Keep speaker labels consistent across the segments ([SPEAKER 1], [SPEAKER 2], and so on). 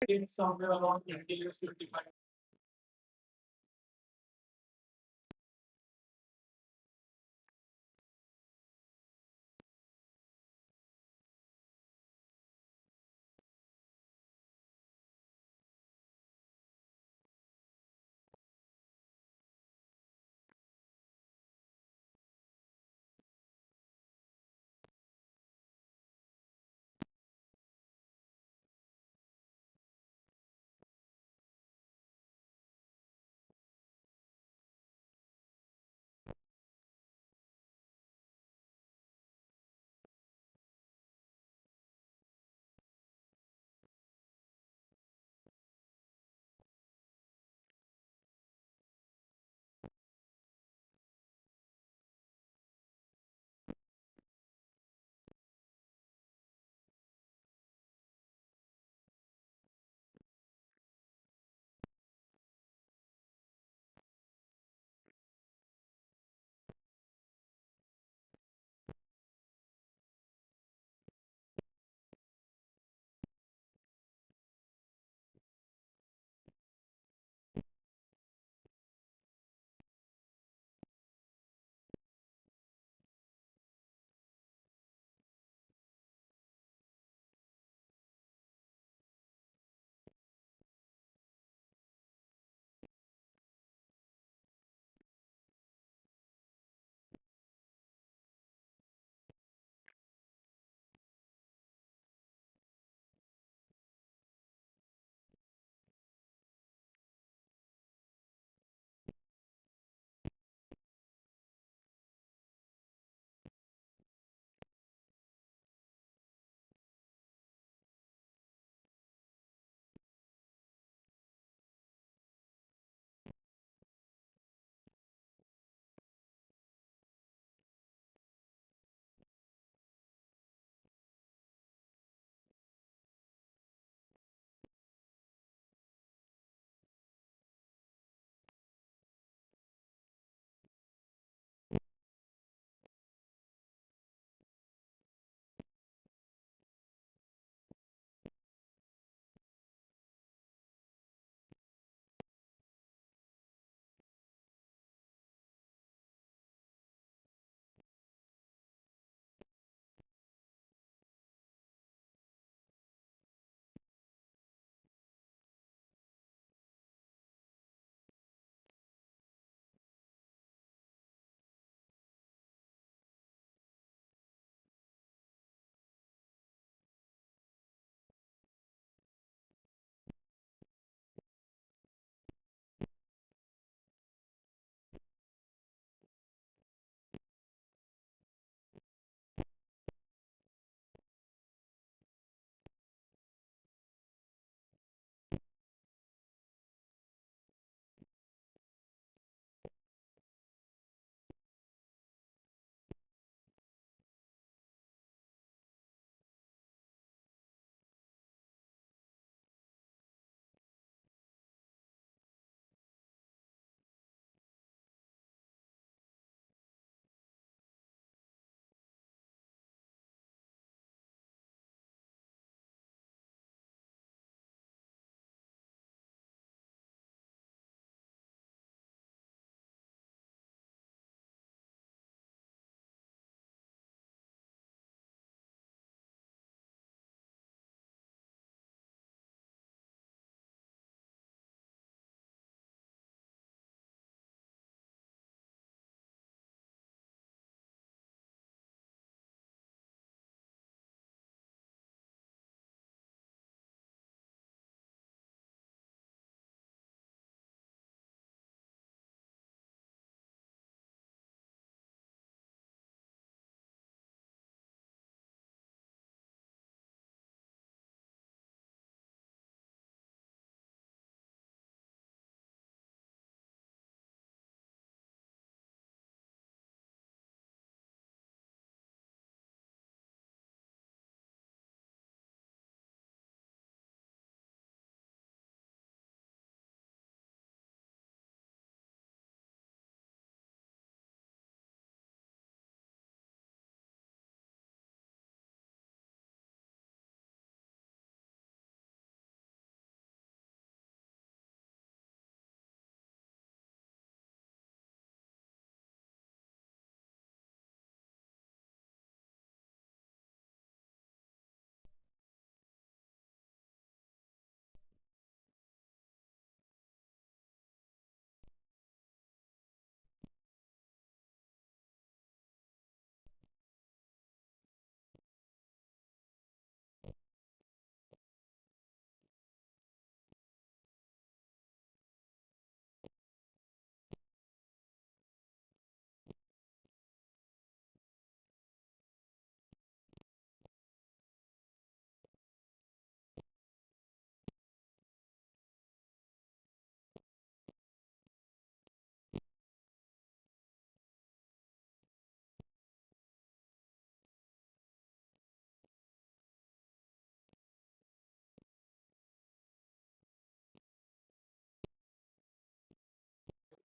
[SPEAKER 1] It's somewhere around 20 years, 25.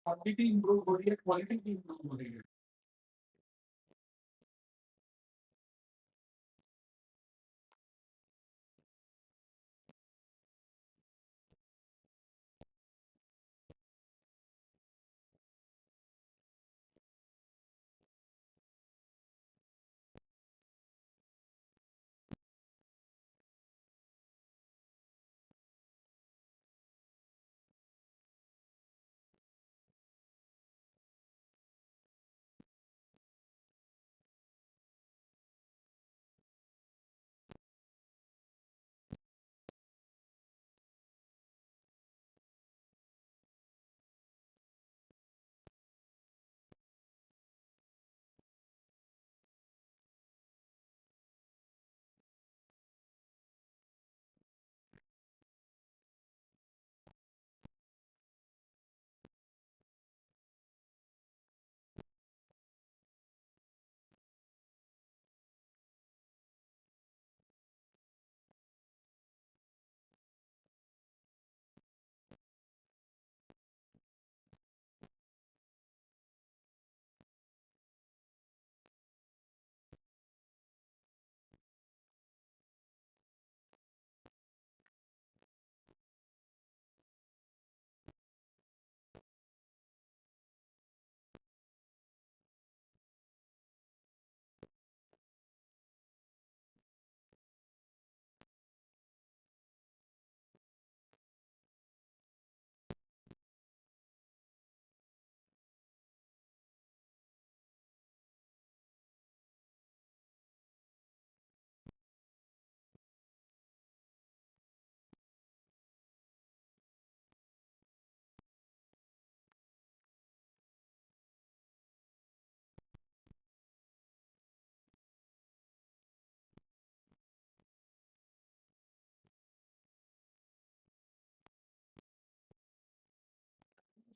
[SPEAKER 1] Quantity improve हो रही है, क्वालिटी भी इंप्रूव हो रही है।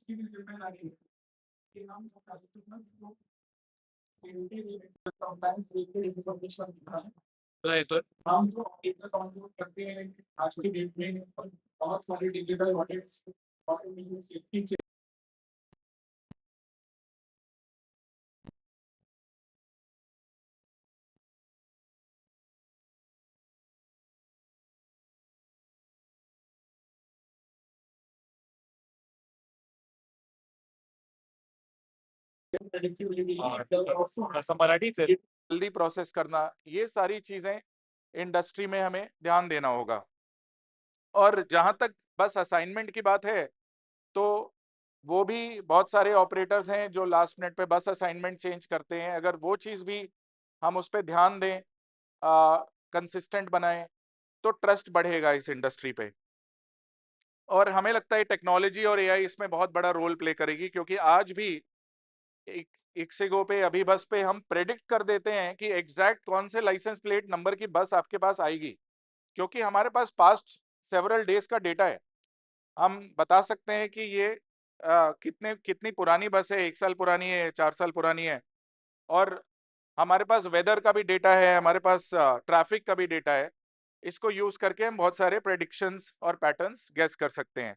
[SPEAKER 1] इसकी भी जिम्मेदारी है कि हम कस्टमर को safety related compliance related information दिखाएं। Right sir. हम जो ऑडिट डाउनलोड करते हैं आज की डेट में बहुत सारे डिजिटल ऑडिट्स और सेफ्टी
[SPEAKER 2] मराठी से जल्दी प्रोसेस करना, ये सारी चीजें इंडस्ट्री में हमें ध्यान देना होगा। और जहां तक बस असाइनमेंट की बात है, तो वो भी बहुत सारे ऑपरेटर्स हैं जो लास्ट मिनट पे बस असाइनमेंट चेंज करते हैं। अगर वो चीज भी हम उस पर ध्यान दें, कंसिस्टेंट बनाएं, तो ट्रस्ट बढ़ेगा इस इंडस्ट्री पे। और हमें लगता है टेक्नोलॉजी और एआई इसमें बहुत बड़ा रोल प्ले करेगी, क्योंकि आज भी एक इक्सिगो पे, अभी बस पे हम प्रेडिक्ट कर देते हैं कि एग्जैक्ट कौन से लाइसेंस प्लेट नंबर की बस आपके पास आएगी, क्योंकि हमारे पास पास्ट सेवरल डेज का डेटा है। हम बता सकते हैं कि ये कितनी पुरानी बस है, 1 साल पुरानी है, 4 साल पुरानी है। और हमारे पास वेदर का भी डेटा है, हमारे पास ट्रैफिक का भी डेटा है। इसको यूज करके हम बहुत सारे प्रेडिक्शंस और पैटर्न्स गेस कर सकते हैं।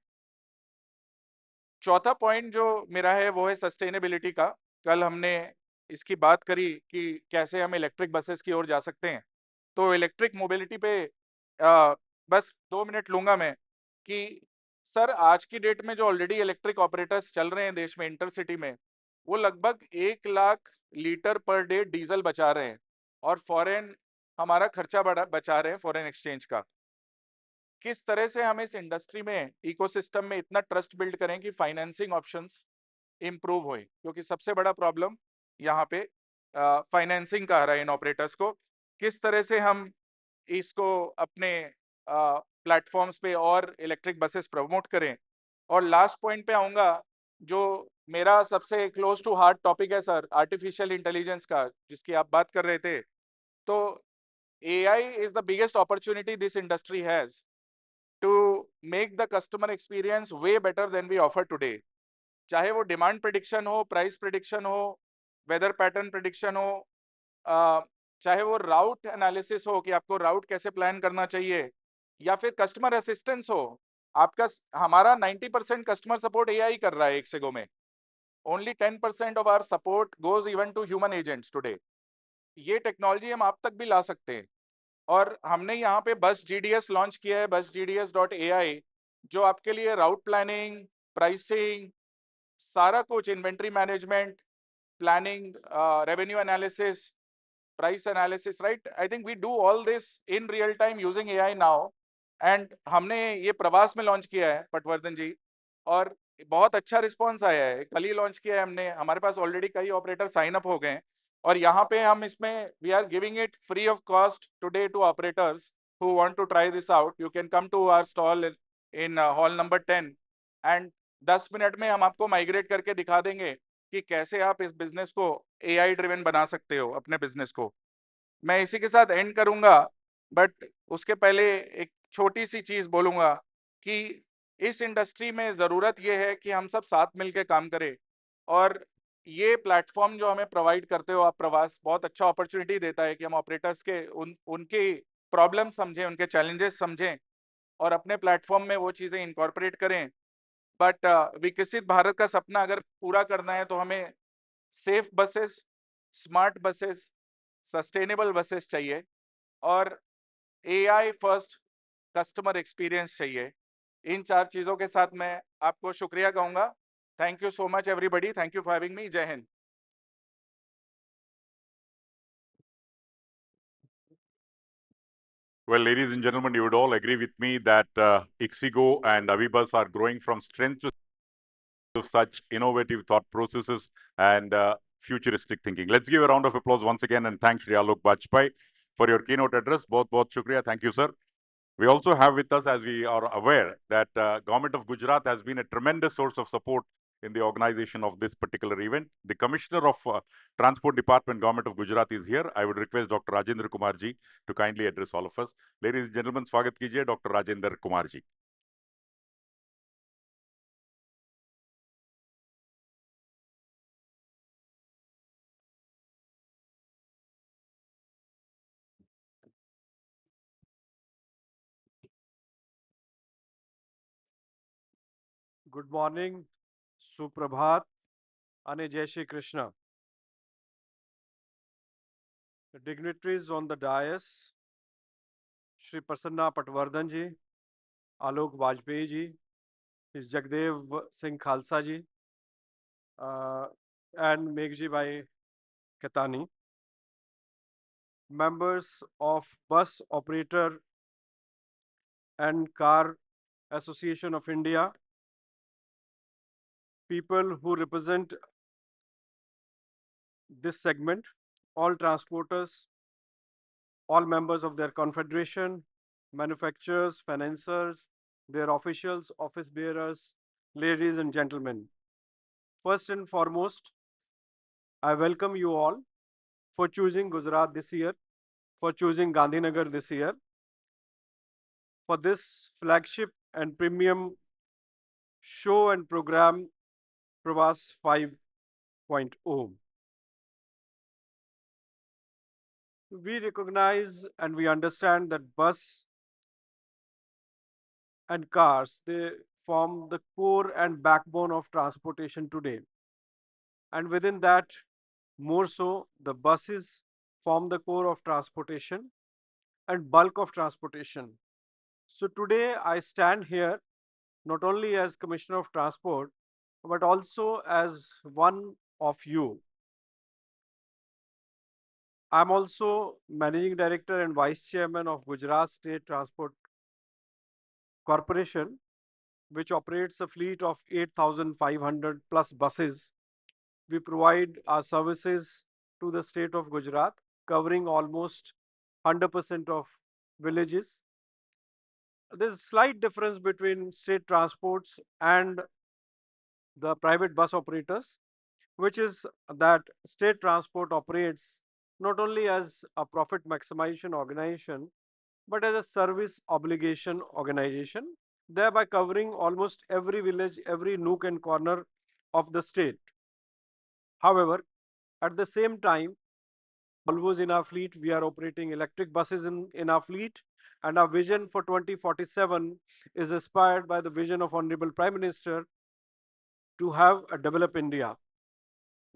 [SPEAKER 2] चौथा पॉइंट जो मेरा है वो है सस्टेनेबिलिटी का। कल हमने इसकी बात करी कि कैसे हम इलेक्ट्रिक बसेस की ओर जा सकते हैं। तो इलेक्ट्रिक मोबिलिटी पे बस 2 मिनट लूंगा मैं कि सर, आज की डेट में जो ऑलरेडी इलेक्ट्रिक ऑपरेटर्स चल रहे हैं देश में इंटरसिटी में, वो लगभग 1 lakh litre per day diesel बचा रहे हैं, और फॉरेन हमारा खर्चा बचा रहे हैं फॉरेन एक्सचेंज का। किस तरह से हम इस इंडस्ट्री में, इकोसिस्टम में इतना ट्रस्ट बिल्ड करें कि फाइनेंसिंग ऑप्शंस इम्प्रूव होए, क्योंकि सबसे बड़ा प्रॉब्लम यहाँ पे फाइनेंसिंग का आ रहा है इन ऑपरेटर्स को। किस तरह से हम इसको अपने प्लेटफॉर्म्स पे और इलेक्ट्रिक बसेस प्रमोट करें। और लास्ट पॉइंट पे आऊँगा, जो मेरा सबसे क्लोज टू हार्ट टॉपिक है सर, आर्टिफिशियल इंटेलिजेंस का, जिसकी आप बात कर रहे थे। तो AI is the biggest opportunity this industry has to make the customer experience way better than we offer today. चाहे वो डिमांड प्रिडिक्शन हो, प्राइस प्रिडिक्शन हो, वेदर पैटर्न प्रिडिक्शन हो, चाहे वो राउट एनालिसिस हो कि आपको राउट कैसे प्लान करना चाहिए, या फिर कस्टमर असिस्टेंस हो। आपका हमारा 90% कस्टमर सपोर्ट AI कर रहा है एक्सेगो में। only 10% of our support goes even to human agents today. ये टेक्नोलॉजी हम आप तक भी ला सकते हैं, और हमने यहाँ पे बस GDS लॉन्च किया है, बस GDS.ai, जो आपके लिए राउट प्लानिंग, प्राइसिंग, सारा कुछ, inventory management, planning, revenue analysis, price analysis, right? I think we do all this in real time using AI now. And हमने ये प्रवास में लॉन्च किया है पटवर्धन जी, और बहुत अच्छा रिस्पॉन्स आया है। कल ही लॉन्च किया है हमने, हमारे पास ऑलरेडी कई ऑपरेटर साइन अप हो गए हैं, और यहाँ पे हम इसमें we are giving it free of cost today to operators who want to try this out. You can come to our stall in hall number 10, and 10 minute में हम आपको माइग्रेट करके दिखा देंगे कि कैसे आप इस बिजनेस को AI ड्रिवन बना सकते हो, अपने बिजनेस को। मैं इसी के साथ एंड करूंगा, बट उसके पहले एक छोटी सी चीज बोलूंगा कि इस इंडस्ट्री में जरूरत यह है कि हम सब साथ मिलकर काम करें, और ये प्लेटफॉर्म जो हमें प्रोवाइड करते हो आप प्रवास, बहुत अच्छा अपॉर्चुनिटी देता है कि हम ऑपरेटर्स के उनकी प्रॉब्लम समझें, उनके चैलेंजेस समझें, और अपने प्लेटफॉर्म में वो चीज़ें इनकॉर्पोरेट करें। बट विकसित भारत का सपना अगर पूरा करना है तो हमें safe buses, smart buses, sustainable buses चाहिए, और AI फर्स्ट कस्टमर एक्सपीरियंस चाहिए। इन 4 चीज़ों के साथ मैं आपको शुक्रिया कहूँगा। Thank you so much everybody, thank you for having me. जय Hind.
[SPEAKER 3] Well, ladies and gentlemen, you would all agree with me that Ixigo and Avibus are growing from strength to such innovative thought processes and futuristic thinking. Let's give a round of applause once again and thank Shri Alok Bajpai for your keynote address. Bahut shukriya. Thank you, sir. We also have with us, as we are aware, that Government of Gujarat has been a tremendous source of support in the organization of this particular event. The Commissioner of Transport Department, Government of Gujarat, is here. I would request Dr. Rajendra Kumar ji to kindly address all of us. Ladies and gentlemen, swagat kijiye Dr. Rajendra Kumar ji.
[SPEAKER 4] Good morning, Suprabhat, and Jai Shri Krishna. The dignitaries on the dais, Shri Prasanna Patwardhan ji, Alok Vajpayee ji, His Jagdev Singh Khalsa ji, and Meghji Bhai Katani, members of Bus Operator and Car Association of India, people who represent this segment, all transporters, all members of their confederation, manufacturers, financiers, their officials, office bearers, ladies and gentlemen. First and foremost, I welcome you all for choosing Gujarat this year, for choosing Gandhinagar this year, for this flagship and premium show and program, Prawaas 5.0. We recognize and we understand that bus and cars, they form the core and backbone of transportation today. And within that, more so, the buses form the core of transportation and bulk of transportation. So today I stand here not only as Commissioner of Transport, but also as one of you. I'm also Managing Director and Vice Chairman of Gujarat State Transport Corporation, which operates a fleet of 8,500 plus buses. We provide our services to the state of Gujarat, covering almost 100% of villages. There's a slight difference between state transports and the private bus operators, which is that state transport operates not only as a profit maximization organization, but as a service obligation organization, thereby covering almost every village, every nook and corner of the state. However, at the same time, Volvos in our fleet, we are operating electric buses in our fleet, and our vision for 2047 is inspired by the vision of Honorable Prime Minister to have a developed India.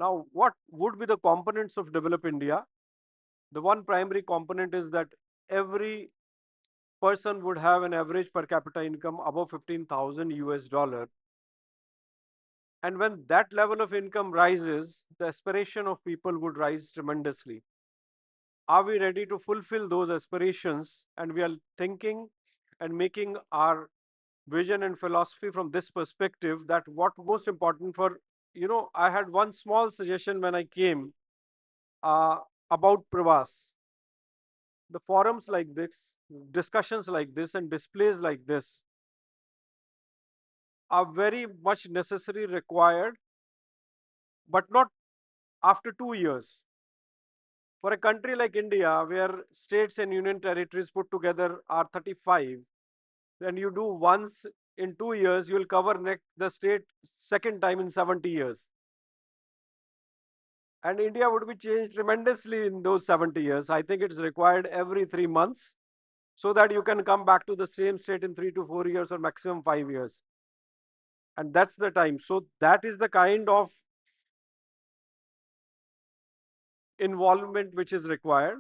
[SPEAKER 4] Now, what would be the components of Develop India? The one primary component is that every person would have an average per capita income above 15,000 US dollar. And when that level of income rises, the aspiration of people would rise tremendously. Are we ready to fulfill those aspirations? And we are thinking and making our vision and philosophy from this perspective, that what most important for, I had one small suggestion when I came about Prawaas. The forums like this, discussions like this, and displays like this are very much necessary, required, but not after 2 years. For a country like India, where states and union territories put together are 35, then you do once in 2 years, you will cover the state second time in 70 years. And India would be changed tremendously in those 70 years. I think it's required every 3 months so that you can come back to the same state in 3 to 4 years or maximum 5 years. And that's the time. So that is the kind of involvement which is required.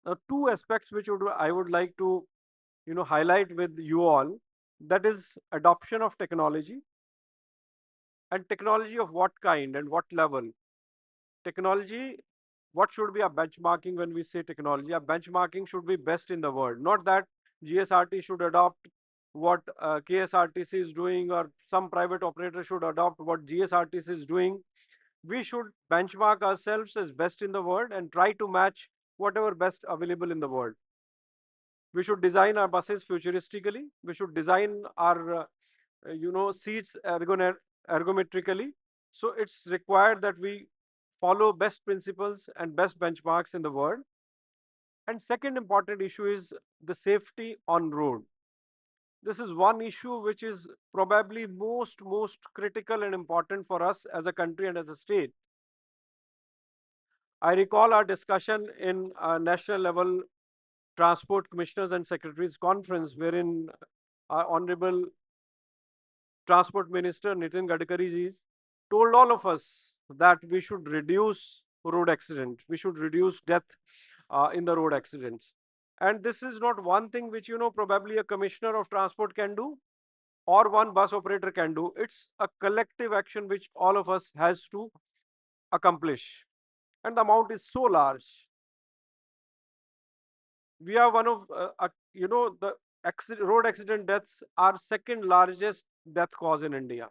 [SPEAKER 4] Now, two aspects which I would like to highlight with you all, that is adoption of technology, and technology of what kind and what level. Technology, what should be our benchmarking when we say technology? Our benchmarking should be best in the world, not that GSRT should adopt what KSRTC is doing, or some private operator should adopt what GSRTC is doing. We should benchmark ourselves as best in the world and try to match whatever best available in the world. We should design our buses futuristically. We should design our, seats ergometrically. So it's required that we follow best principles and best benchmarks in the world. And second important issue is the safety on road. This is one issue which is probably most critical and important for us as a country and as a state. I recall our discussion in a national level Transport Commissioners and Secretaries Conference, wherein our Honorable Transport Minister Nitin Gadkari ji told all of us that we should reduce road accident, we should reduce death in the road accidents. And this is not one thing which, probably a commissioner of transport can do or one bus operator can do. It's a collective action which all of us has to accomplish. And the amount is so large. We are one of, the road accident deaths are second largest death cause in India.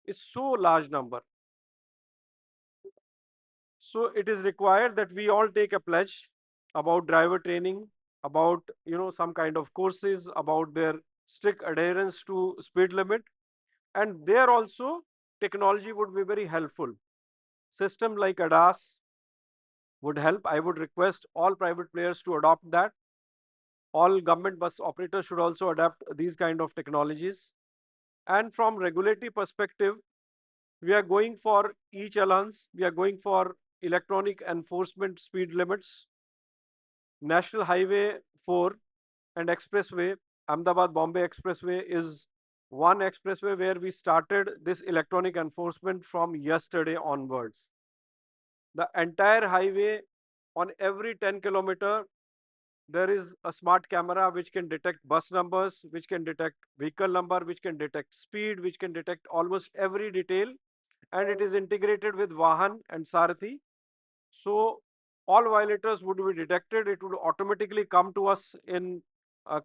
[SPEAKER 4] It's so large number. So it is required that we all take a pledge about driver training, about some kind of courses, about their strict adherence to speed limit, and there also technology would be very helpful. System like ADAS would help. I would request all private players to adopt that. All government bus operators should also adapt these kind of technologies. And from regulatory perspective, we are going for e-challans, we are going for electronic enforcement speed limits. National Highway 4 and Expressway, Ahmedabad-Bombay Expressway is one expressway where we started this electronic enforcement from yesterday onwards. The entire highway, on every 10 kilometer, there is a smart camera which can detect bus numbers, which can detect vehicle number, which can detect speed, which can detect almost every detail, and it is integrated with Vahan and Sarathi. So all violators would be detected. It would automatically come to us in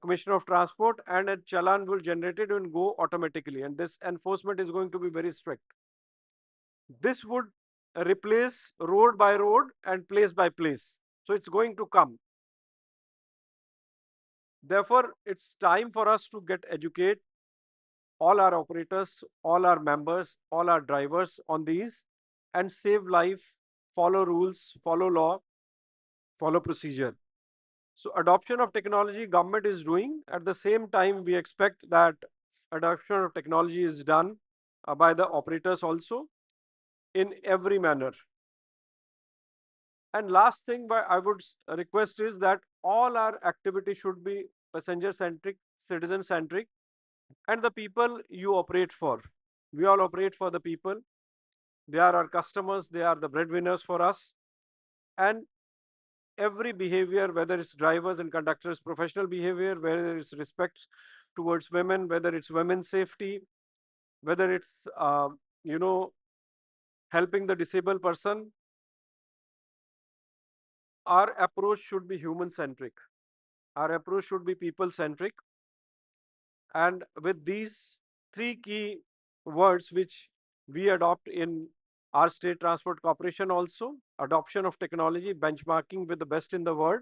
[SPEAKER 4] Commissioner of Transport, and a challan will generate it and go automatically. And this enforcement is going to be very strict. This would replace road by road and place by place. So it's going to come. Therefore, it's time for us to educate all our operators, all our members, all our drivers on these, and save life, follow rules, follow law, follow procedure. So adoption of technology government is doing. At the same time, we expect that adoption of technology is done by the operators also in every manner. And last thing I would request is that all our activity should be passenger centric, citizen centric, and the people you operate for. We all operate for the people. They are our customers. They are the breadwinners for us. And every behavior, whether it's drivers and conductors, professional behavior, whether it's respect towards women, whether it's women's safety, whether it's, you know, helping the disabled person, our approach should be human-centric. Our approach should be people-centric. And with these three key words which we adopt in our state transport corporation also, adoption of technology, benchmarking with the best in the world,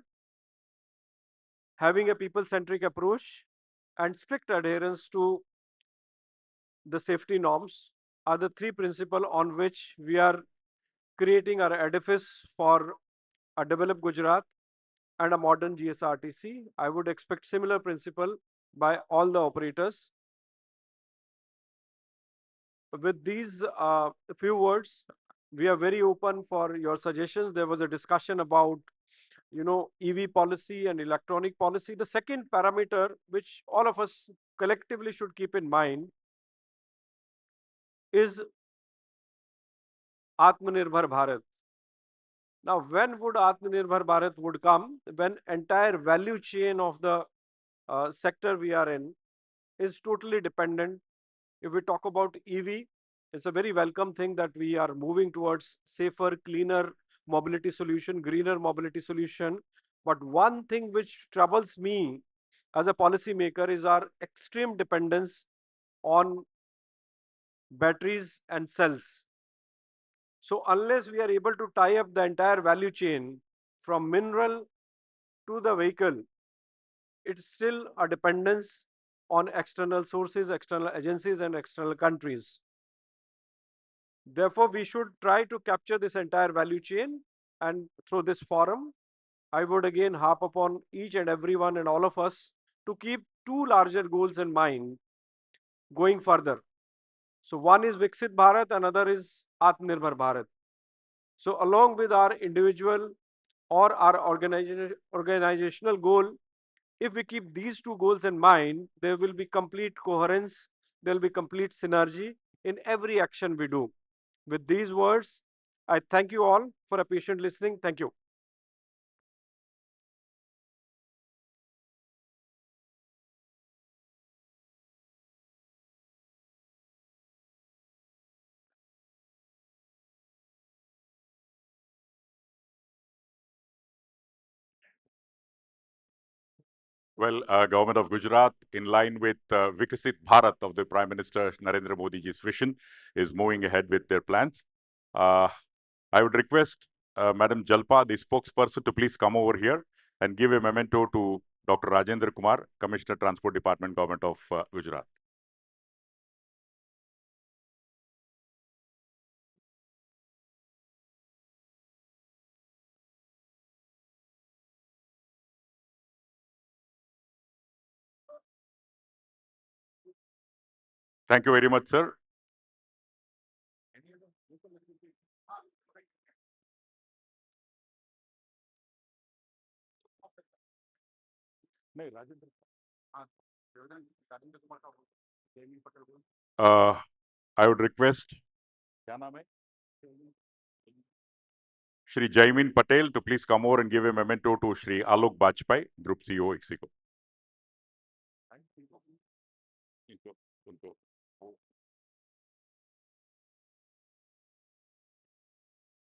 [SPEAKER 4] having a people-centric approach, and strict adherence to the safety norms are the three principles on which we are creating our edifice for a developed Gujarat and a modern GSRTC. I would expect similar principle by all the operators. With these few words, we are very open for your suggestions. There was a discussion about, EV policy and electronic policy. The second parameter, which all of us collectively should keep in mind, is Atmanirbhar Bharat. Now, when would Atmanirbhar Bharat would come? When entire value chain of the sector we are in is totally dependent. If we talk about EV, it's a very welcome thing that we are moving towards safer, cleaner mobility solution, greener mobility solution. But one thing which troubles me as a policymaker is our extreme dependence on batteries and cells. So unless we are able to tie up the entire value chain from mineral to the vehicle, it's still a dependence on external sources, external agencies, and external countries. Therefore, we should try to capture this entire value chain, and through this forum, I would again harp upon each and everyone and all of us to keep two larger goals in mind going further. So one is Viksit Bharat, another is Atmanirbhar Bharat. So along with our individual or our organizational goal, if we keep these two goals in mind, there will be complete coherence, there will be complete synergy in every action we do. With these words, I thank you all for a patient listening. Thank you.
[SPEAKER 3] Well, Government of Gujarat, in line with Vikasit Bharat of the Prime Minister Narendra Modi's vision, is moving ahead with their plans. I would request Madam Jalpa, the spokesperson, to please come over here and give a memento to Dr. Rajendra Kumar, Commissioner, Transport Department, Government of Gujarat. Thank you very much, sir. I would request Shri Jaimin Patel to please come over and give a memento to Shri Alok Bajpai, Group CEO, Ixigo.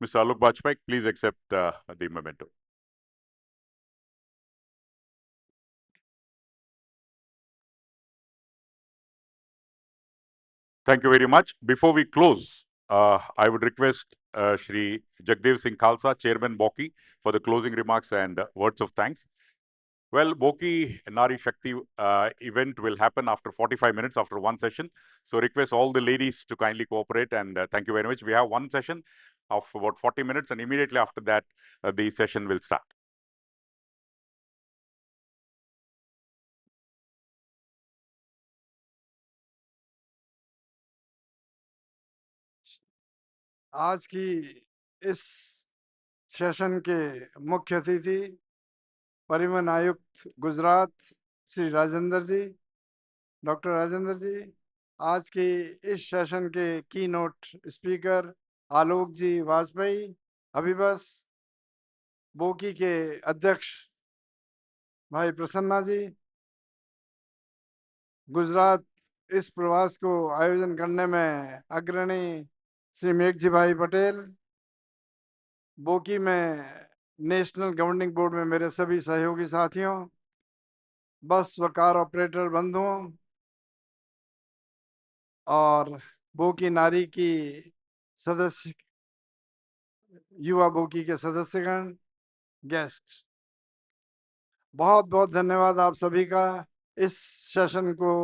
[SPEAKER 3] Mr. Alok Bajpai, please accept the memento. Thank you very much. Before we close, I would request Shri Jagdev Singh Khalsa, Chairman Boki, for the closing remarks and words of thanks. Well, Boki Nari Shakti event will happen after 45 minutes after one session. So request all the ladies to kindly cooperate, and thank you very much. We have one session of about 40 minutes, and immediately after that, the session will start.
[SPEAKER 5] आज की इस session के मुख्य अतिथि परिवहन आयुक्त गुजरात श्री राजेंद्र जी, doctor Rajendra जी, आज की इस सेशन के की नोट स्पीकर आलोक जी वाजपेयी, अभी बस बोकी के अध्यक्ष भाई प्रसन्ना जी, गुजरात इस प्रवास को आयोजन करने में अग्रणी श्री मेघजी भाई पटेल, बोकी में नेशनल गवर्निंग बोर्ड में मेरे सभी सहयोगी साथियों, बस व कार ऑपरेटर बंधुओं और बोकी नारी की सदस्य, युवा बोकी के सदस्यगण, गेस्ट, बहुत बहुत धन्यवाद आप सभी का इस सेशन को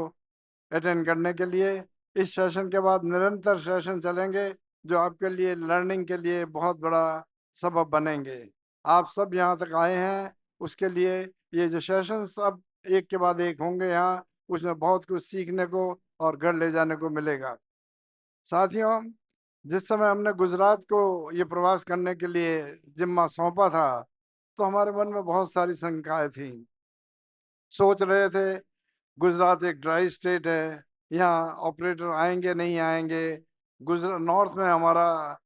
[SPEAKER 5] अटेंड करने के लिए। इस सेशन के बाद निरंतर सेशन चलेंगे जो आपके लिए लर्निंग के लिए बहुत बड़ा सबब बनेंगे। आप सब यहाँ तक आए हैं उसके लिए ये जो सेशंस अब एक के बाद एक होंगे यहाँ, उसमें बहुत कुछ सीखने को और घर ले जाने को मिलेगा। साथियों, जिस समय हमने गुजरात को ये प्रवास करने के लिए जिम्मा सौंपा था तो हमारे मन में बहुत सारी शंकाएं थी। सोच रहे थे गुजरात एक ड्राई स्टेट है, यहाँ ऑपरेटर आएंगे नहीं आएंगे। गुजरात नॉर्थ में हमारा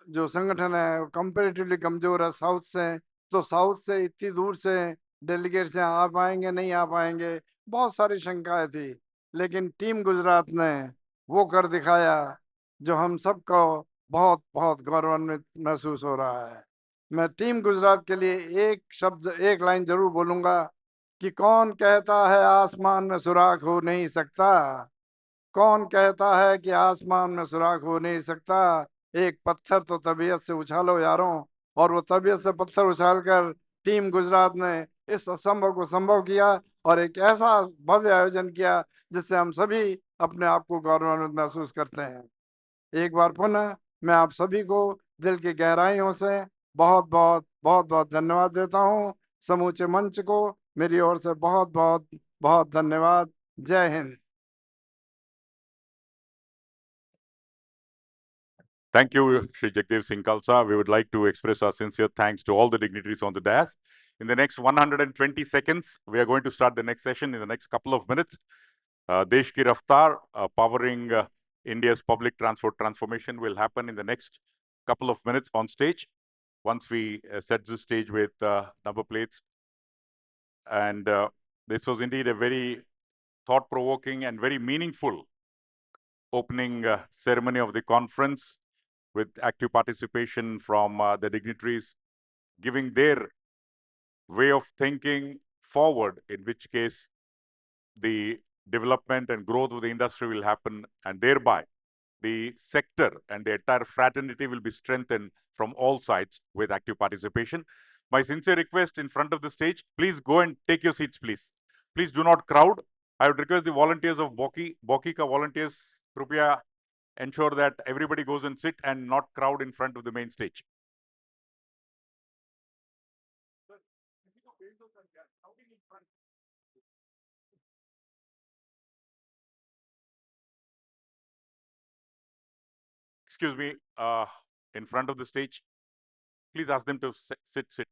[SPEAKER 5] जो संगठन है कंपेरेटिवली कमजोर है साउथ से, तो साउथ से इतनी दूर से डेलीगेट्स यहाँ आ पाएंगे नहीं आ पाएंगे, बहुत सारी शंकाएं थी। लेकिन टीम गुजरात ने वो कर दिखाया जो हम सबको बहुत बहुत गौरवान्वित महसूस हो रहा है। मैं टीम गुजरात के लिए एक शब्द एक लाइन जरूर बोलूंगा कि कौन कहता है आसमान में सुराख हो नहीं सकता, कौन कहता है कि आसमान में सुराख हो नहीं सकता, एक पत्थर तो तबीयत से उछालो यारों। और वो तबीयत से पत्थर उछालकर टीम गुजरात ने इस असंभव को संभव किया और एक ऐसा भव्य आयोजन किया जिससे हम सभी अपने आप को गौरवान्वित महसूस करते हैं। एक बार पुनः मैं आप सभी को दिल की गहराइयों से बहुत बहुत बहुत बहुत धन्यवाद देता हूँ। समूचे मंच को मेरी ओर से बहुत बहुत बहुत धन्यवाद। जय Hind.
[SPEAKER 3] Thank you, Shri Jagdev Singh Khalsa. We would like to express our sincere thanks to all the dignitaries on the dais. In the next 120 seconds, we are going to start the next session in the next couple of minutes. Desh Ki Raftar, powering India's public transport transformation, will happen in the next couple of minutes on stage. Once we set the stage with number plates. And this was indeed a very thought-provoking and very meaningful opening ceremony of the conference, with active participation from the dignitaries, giving their way of thinking forward, in which case the development and growth of the industry will happen, and thereby the sector and the entire fraternity will be strengthened from all sides with active participation. My sincere request in front of the stage, please go and take your seats, please. Please do not crowd. I would request the volunteers of Boki ka volunteers, Krupya, ensure that everybody goes and sit and not crowd in front of the main stage. Excuse me, in front of the stage, please ask them to sit.